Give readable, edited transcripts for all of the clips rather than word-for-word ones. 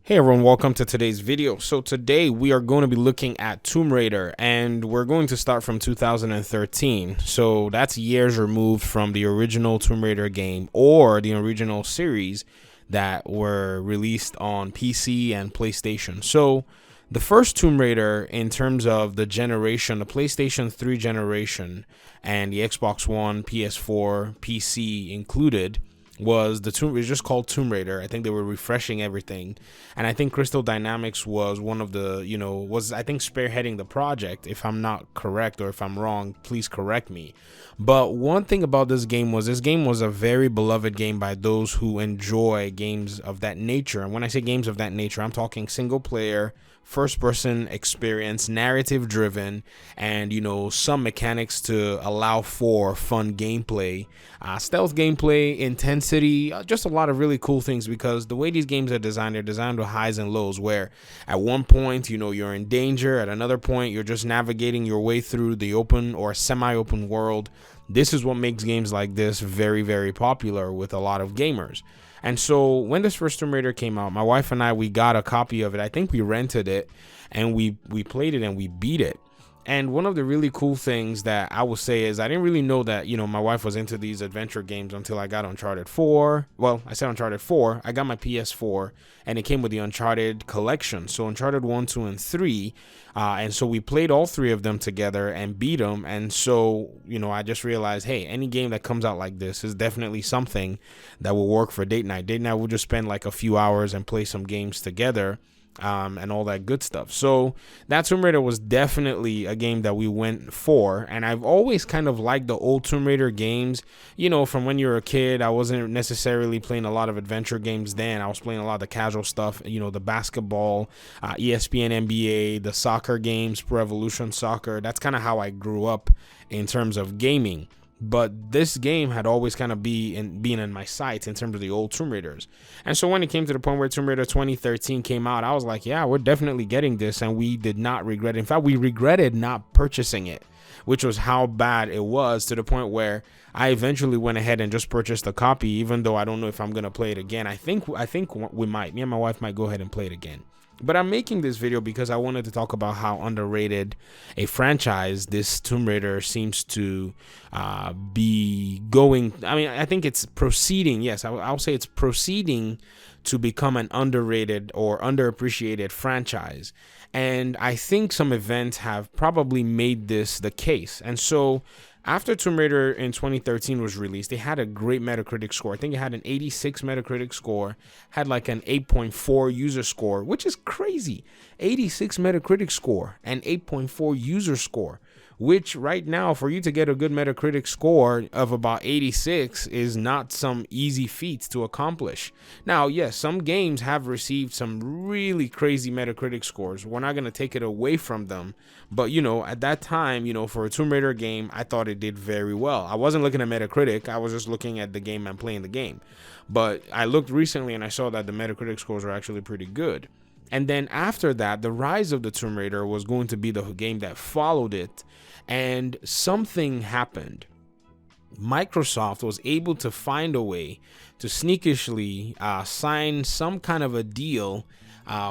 Hey everyone, welcome to today's video. So today we are going to be looking at Tomb Raider, and we're going to start from 2013. So that's years removed from the original Tomb Raider game or the original series that were released on PC and PlayStation. So the first Tomb Raider, in terms of the generation, the PlayStation 3 generation and the Xbox One, PS4, PC included, was just called Tomb Raider. I think they were refreshing everything, and I think Crystal Dynamics was one of the, was I think spearheading the project. If I'm not correct or if I'm wrong, please correct me. But one thing about this game was a very beloved game by those who enjoy games of that nature. And when I say games of that nature, I'm talking single player, first person experience, narrative driven, and some mechanics to allow for fun gameplay, stealth gameplay, intensity, just a lot of really cool things, because the way these games are designed, they're designed with highs and lows, where at one point you're in danger, at another point you're just navigating your way through the open or semi-open world. This is what makes games like this very, very popular with a lot of gamers. And so when this first Tomb Raider came out, my wife and I, we got a copy of it. I think we rented it, and we played it and we beat it. And one of the really cool things that I will say is I didn't really know that, my wife was into these adventure games until I got Uncharted 4. Well, I said Uncharted 4. I got my PS4, and it came with the Uncharted collection. So Uncharted 1, 2, and 3. And so we played all three of them together and beat them. And so, I just realized, hey, any game that comes out like this is definitely something that will work for date night. Date night, we'll just spend like a few hours and play some games together. And all that good stuff. So that Tomb Raider was definitely a game that we went for, and I've always kind of liked the old Tomb Raider games. From when you were a kid, I wasn't necessarily playing a lot of adventure games then. I was playing a lot of the casual stuff, the basketball, ESPN NBA, the soccer games, Pro Evolution Soccer. That's kind of how I grew up in terms of gaming. But this game had always kind of been in my sights in terms of the old Tomb Raiders. And so when it came to the point where Tomb Raider 2013 came out, I was like, yeah, we're definitely getting this. And we did not regret it. In fact, we regretted not purchasing it, which was how bad it was, to the point where I eventually went ahead and just purchased a copy, even though I don't know if I'm going to play it again. I think we might. Me and my wife might go ahead and play it again. But I'm making this video because I wanted to talk about how underrated a franchise this Tomb Raider seems to be going. I mean, I think it's proceeding. Yes, I'll say it's proceeding to become an underrated or underappreciated franchise. And I think some events have probably made this the case. And so after Tomb Raider in 2013 was released, they had a great Metacritic score. I think it had an 86 Metacritic score, had like an 8.4 user score, which is crazy. 86 Metacritic score and 8.4 user score, which right now, for you to get a good Metacritic score of about 86 is not some easy feat to accomplish. Now, yes, some games have received some really crazy Metacritic scores. We're not going to take it away from them. But, at that time, for a Tomb Raider game, I thought it did very well. I wasn't looking at Metacritic. I was just looking at the game and playing the game. But I looked recently and I saw that the Metacritic scores are actually pretty good. And then after that, the Rise of the Tomb Raider was going to be the game that followed it. And something happened. Microsoft was able to find a way to sneakishly sign some kind of a deal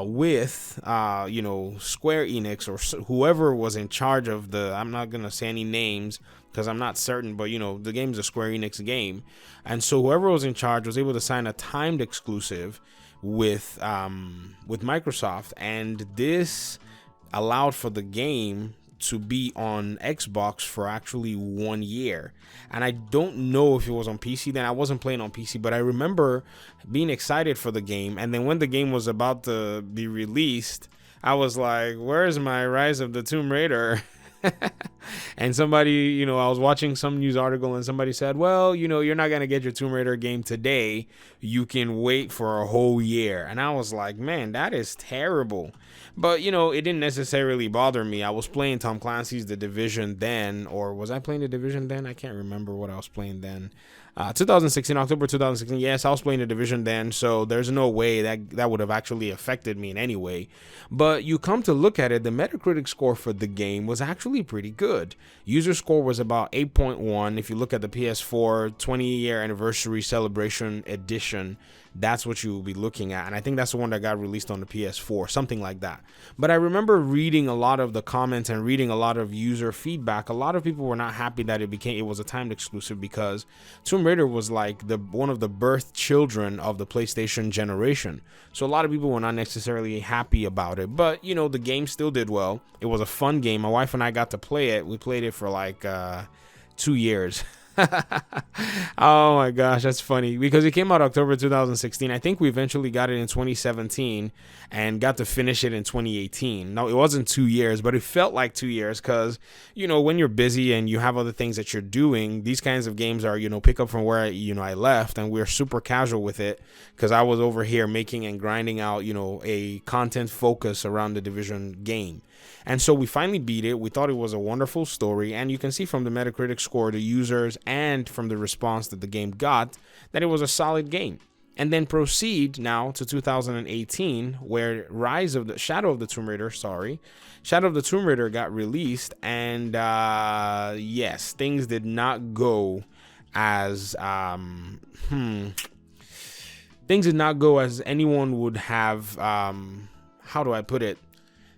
with, Square Enix or whoever was in charge of I'm not going to say any names because I'm not certain, but, the game's a Square Enix game. And so whoever was in charge was able to sign a timed exclusive with Microsoft. And this allowed for the game to be on Xbox for actually 1 year. And I don't know if it was on PC then. I wasn't playing on PC, but I remember being excited for the game. And then when the game was about to be released, I was like, where's my Rise of the Tomb Raider? And somebody, I was watching some news article and somebody said, well, you're not going to get your Tomb Raider game today. You can wait for a whole year. And I was like, man, that is terrible. But, it didn't necessarily bother me. I was playing Tom Clancy's The Division then, or was I playing The Division then? I can't remember what I was playing then. 2016, October 2016. Yes, I was playing The Division then, so there's no way that would have actually affected me in any way. But you come to look at it, the Metacritic score for the game was actually pretty good. User score was about 8.1. If you look at the PS4 20-year anniversary celebration edition, that's what you will be looking at. And I think that's the one that got released on the PS4, something like that. But I remember reading a lot of the comments and reading a lot of user feedback. A lot of people were not happy that it was a timed exclusive, because Tomb Raider was like one of the birth children of the PlayStation generation. So a lot of people were not necessarily happy about it. But, you know, the game still did well. It was a fun game. My wife and I got to play it. We played it for like 2 years. Oh my gosh, that's funny, because it came out October 2016. I think we eventually got it in 2017 and got to finish it in 2018. No, it wasn't 2 years, but it felt like 2 years, because, you know, when you're busy and you have other things that you're doing, these kinds of games are, you know, pick up from where I left, and we're super casual with it, because I was over here making and grinding out, you know, a content focus around the Division game. And so we finally beat it. We thought it was a wonderful story, and you can see from the Metacritic score, the users, and from the response that the game got, that it was a solid game. And then proceed now to 2018, where Shadow of the Tomb Raider got released, and yes, things did not go as anyone would have. How do I put it?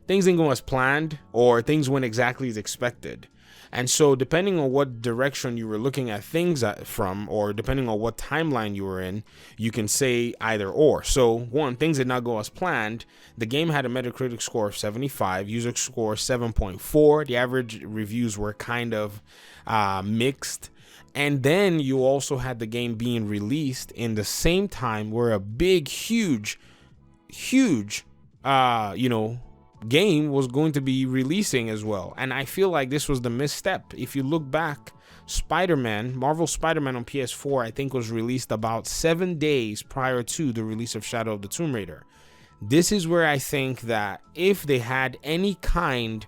Things didn't go as planned, or things went exactly as expected. And so depending on what direction you were looking at things from, or depending on what timeline you were in, you can say either or. So one, things did not go as planned. The game had a Metacritic score of 75, user score 7.4. The average reviews were kind of mixed. And then you also had the game being released in the same time where a big, huge, game was going to be releasing as well. And I feel like this was the misstep. If you look back, Marvel Spider-Man on PS4, I think was released about 7 days prior to the release of Shadow of the Tomb Raider. This is where I think that if they had any kind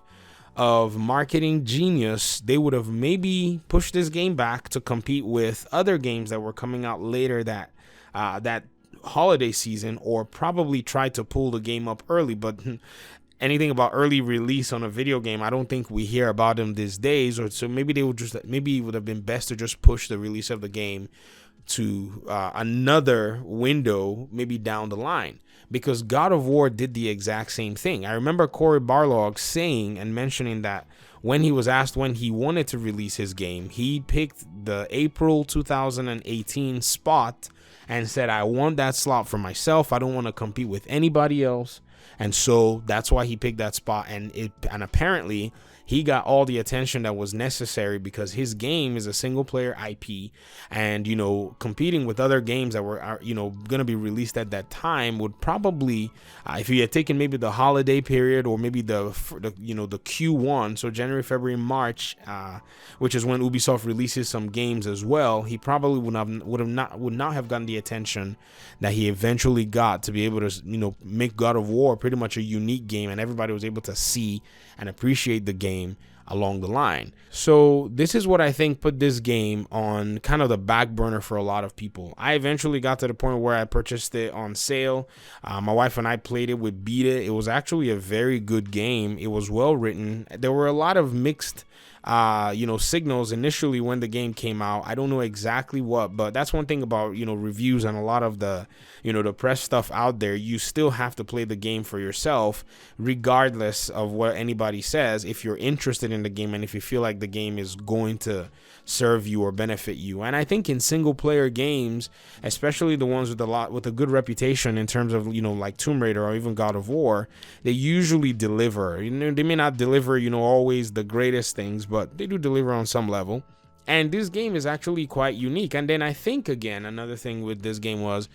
of marketing genius, they would have maybe pushed this game back to compete with other games that were coming out later that holiday season, or probably tried to pull the game up early. But anything about early release on a video game, I don't think we hear about them these days. Or so maybe it would have been best to just push the release of the game to another window, maybe down the line, because God of War did the exact same thing. I remember Cory Barlog saying and mentioning that when he was asked when he wanted to release his game, he picked the April 2018 spot and said, I want that slot for myself. I don't want to compete with anybody else. And so that's why he picked that spot. And apparently he got all the attention that was necessary, because his game is a single player IP, and, you know, competing with other games that were, going to be released at that time would probably, if he had taken maybe the holiday period, or maybe the Q1, so January, February, March, which is when Ubisoft releases some games as well, he probably would not have gotten the attention that he eventually got to be able to, make God of War pretty much a unique game, and everybody was able to see and appreciate the game along the line. So this is what I think put this game on kind of the back burner for a lot of people. I eventually got to the point where I purchased it on sale. My wife and I played it, we beat it. It was actually a very good game. It was well written. There were a lot of mixed signals initially when the game came out. I don't know exactly what, but that's one thing about, reviews and a lot of the, the press stuff out there. You still have to play the game for yourself, regardless of what anybody says, if you're interested in the game and if you feel like the game is going to serve you or benefit you. And I think in single player games, especially the ones with a good reputation in terms of, like Tomb Raider or even God of War, they usually deliver. They may not deliver, always the greatest things, but they do deliver on some level. And this game is actually quite unique. And then I think, again, another thing with this game was,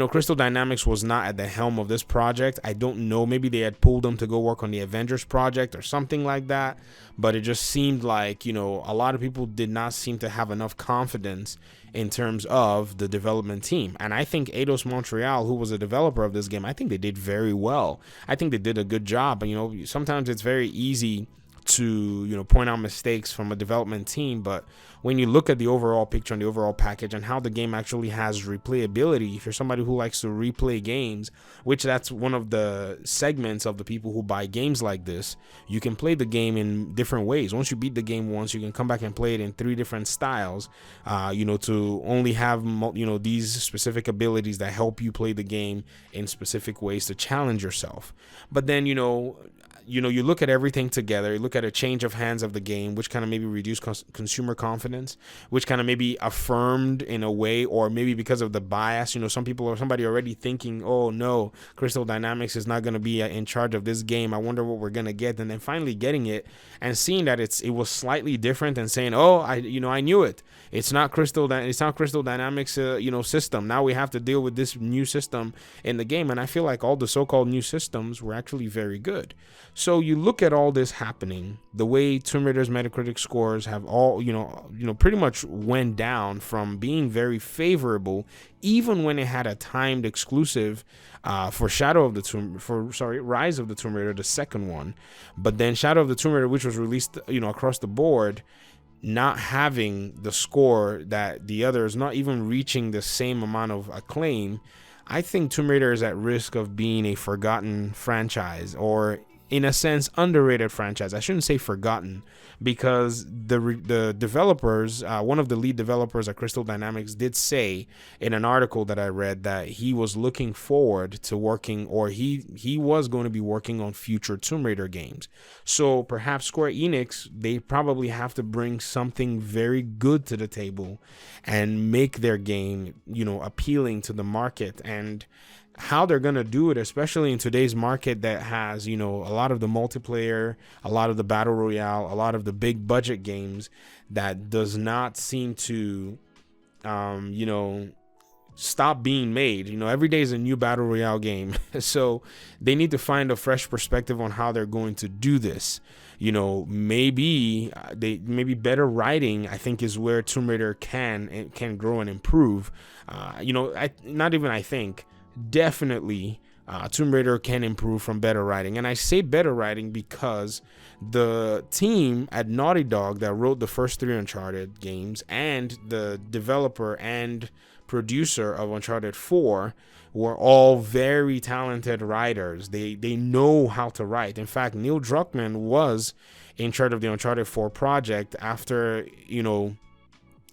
Crystal Dynamics was not at the helm of this project. I don't know. Maybe they had pulled them to go work on the Avengers project or something like that. But it just seemed like, a lot of people did not seem to have enough confidence in terms of the development team. And I think Eidos Montreal, who was a developer of this game, I think they did very well. I think they did a good job. Sometimes it's very easy to, you know, point out mistakes from a development team, but when you look at the overall picture and the overall package and how the game actually has replayability, if you're somebody who likes to replay games, which that's one of the segments of the people who buy games like this, you can play the game in different ways. Once you beat the game once, you can come back and play it in 3 different styles, you know, to only have, you know, these specific abilities that help you play the game in specific ways to challenge yourself. But then, you know, you look at everything together, you look at a change of hands of the game, which kind of maybe reduced consumer confidence, which kind of maybe affirmed in a way, or maybe because of the bias, you know, some people or somebody already thinking, oh no, Crystal Dynamics is not going to be in charge of this game. I wonder what we're going to get. And then finally getting it and seeing that it was slightly different and saying, oh, I knew it. It's not Crystal Dynamics, you know, system. Now we have to deal with this new system in the game. And I feel like all the so-called new systems were actually very good. So you look at all this happening, the way Tomb Raider's Metacritic scores have all, you know, pretty much went down from being very favorable, even when it had a timed exclusive for Rise of the Tomb Raider, the second one. But then Shadow of the Tomb Raider, which was released, you know, across the board, not having the score that the others, not even reaching the same amount of acclaim, I think Tomb Raider is at risk of being a forgotten franchise, or in a sense, underrated franchise. I shouldn't say forgotten, because the developers, one of the lead developers at Crystal Dynamics did say in an article that I read that he was looking forward to working, or he was going to be working on future Tomb Raider games. So perhaps Square Enix, they probably have to bring something very good to the table and make their game, you know, appealing to the market. And how they're going to do it, especially in today's market that has, you know, a lot of the multiplayer, a lot of the battle royale, a lot of the big budget games that does not seem to, you know, stop being made. You know, every day is a new battle royale game. So they need to find a fresh perspective on how they're going to do this. You know, maybe better writing, I think, is where Tomb Raider can grow and improve. You know, definitely Tomb Raider can improve from better writing. And I say better writing because the team at Naughty Dog that wrote the first 3 Uncharted games and the developer and producer of Uncharted 4 were all very talented writers. They know how to write. In fact, Neil Druckmann was in charge of the Uncharted 4 project after, you know,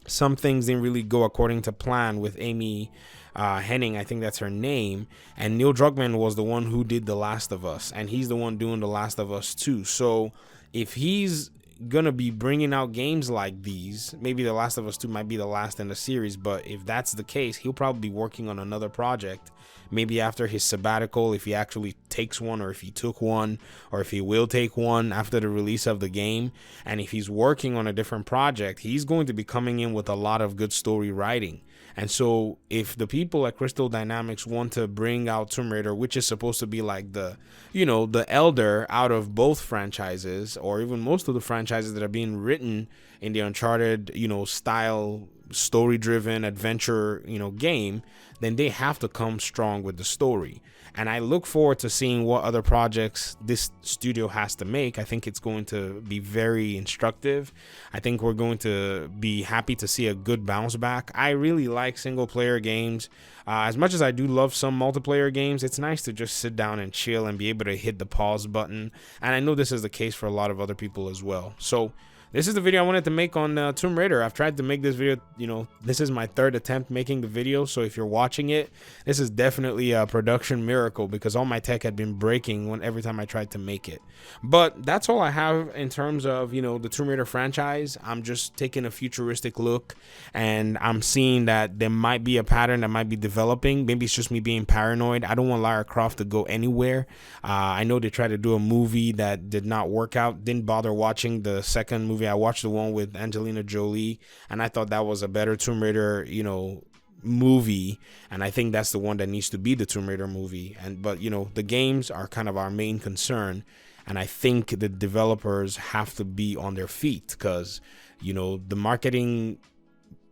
some things didn't really go according to plan with Amy Hennig, I think that's her name, and Neil Druckmann was the one who did The Last of Us, and he's the one doing The Last of Us 2. So if he's gonna be bringing out games like these, maybe The Last of Us 2 might be the last in the series, but if that's the case, he'll probably be working on another project, maybe after his sabbatical, if he actually takes one, or if he took one, or if he will take one after the release of the game. And if he's working on a different project, he's going to be coming in with a lot of good story writing. And so if the people at Crystal Dynamics want to bring out Tomb Raider, which is supposed to be like the, you know, the elder out of both franchises, or even most of the franchises that are being written in the Uncharted, you know, style, story-driven adventure, you know, game, then they have to come strong with the story. And I look forward to seeing what other projects this studio has to make. I think it's going to be very instructive. I think we're going to be happy to see a good bounce back. I really like single player games. As much as I do love some multiplayer games, it's nice to just sit down and chill and be able to hit the pause button. And I know this is the case for a lot of other people as well. So this is the video I wanted to make on Tomb Raider. I've tried to make this video, you know, this is my 3rd attempt making the video. So if you're watching it, this is definitely a production miracle, because all my tech had been breaking every time I tried to make it. But that's all I have in terms of, you know, the Tomb Raider franchise. I'm just taking a futuristic look, and I'm seeing that there might be a pattern that might be developing. Maybe it's just me being paranoid. I don't want Lara Croft to go anywhere. I know they tried to do a movie that did not work out. Didn't bother watching the second movie. I watched the one with Angelina Jolie, and I thought that was a better Tomb Raider, you know, movie, and I think that's the one that needs to be the Tomb Raider movie. But you know, the games are kind of our main concern, and I think the developers have to be on their feet, because, you know, the marketing,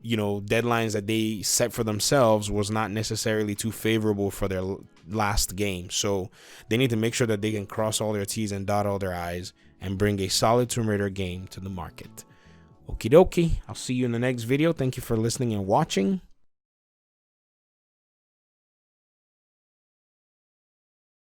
you know, deadlines that they set for themselves was not necessarily too favorable for their last game. So they need to make sure that they can cross all their T's and dot all their I's and bring a solid Tomb Raider game to the market. Okie dokie, I'll see you in the next video. Thank you for listening and watching.